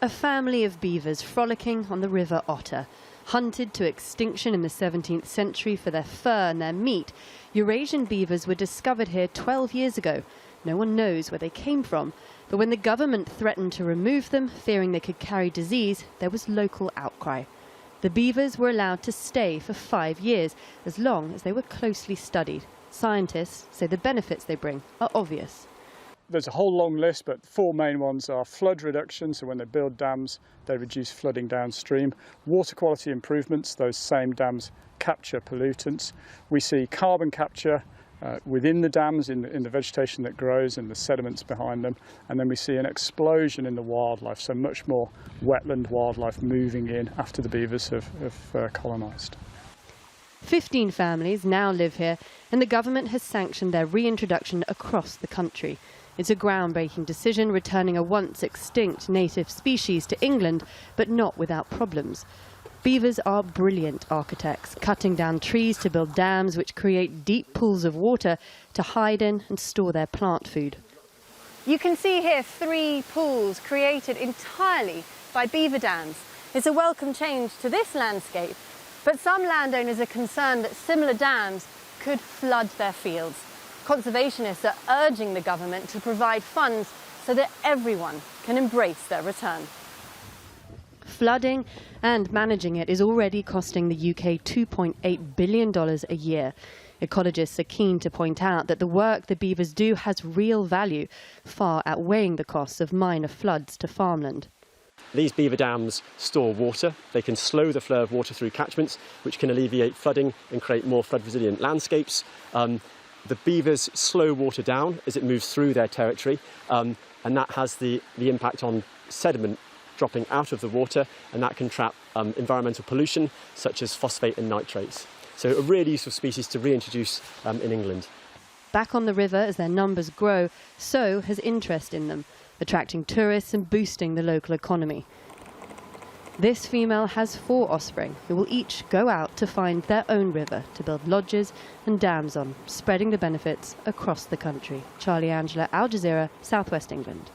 A family of beavers frolicking on the River Otter. Hunted to extinction in the 17th century for their fur and their meat, Eurasian beavers were discovered here 12 years ago. No one knows where they came from, but when the government threatened to remove them, fearing they could carry disease, there was local outcry. The beavers were allowed to stay for 5 years, as long as they were closely studied. Scientists say the benefits they bring are obvious. There's a whole long list, but 4 main ones are flood reduction, so when they build dams, they reduce flooding downstream. Water quality improvements, those same dams capture pollutants. We see carbon capture within the dams in the vegetation that grows and the sediments behind them. And then we see an explosion in the wildlife, so much more wetland wildlife moving in after the beavers have colonised. 15 families now live here, and the government has sanctioned their reintroduction across the country. It's a groundbreaking decision, returning a once extinct native species to England, but not without problems. Beavers are brilliant architects, cutting down trees to build dams which create deep pools of water to hide in and store their plant food. You can see here 3 pools created entirely by beaver dams. It's a welcome change to this landscape, but some landowners are concerned that similar dams could flood their fields. Conservationists are urging the government to provide funds so that everyone can embrace their return. Flooding and managing it is already costing the UK $2.8 billion a year. Ecologists are keen to point out that the work the beavers do has real value, far outweighing the costs of minor floods to farmland. These beaver dams store water. They can slow the flow of water through catchments, which can alleviate flooding and create more flood-resilient landscapes. The beavers slow water down as it moves through their territory, and that has the impact on sediment dropping out of the water, and that can trap environmental pollution such as phosphate and nitrates. So a really useful species to reintroduce in England. Back on the river as their numbers grow, so has interest in them, attracting tourists and boosting the local economy. This female has 4 offspring who will each go out to find their own river to build lodges and dams on, spreading the benefits across the country. Charlie Angela, Al Jazeera, Southwest England.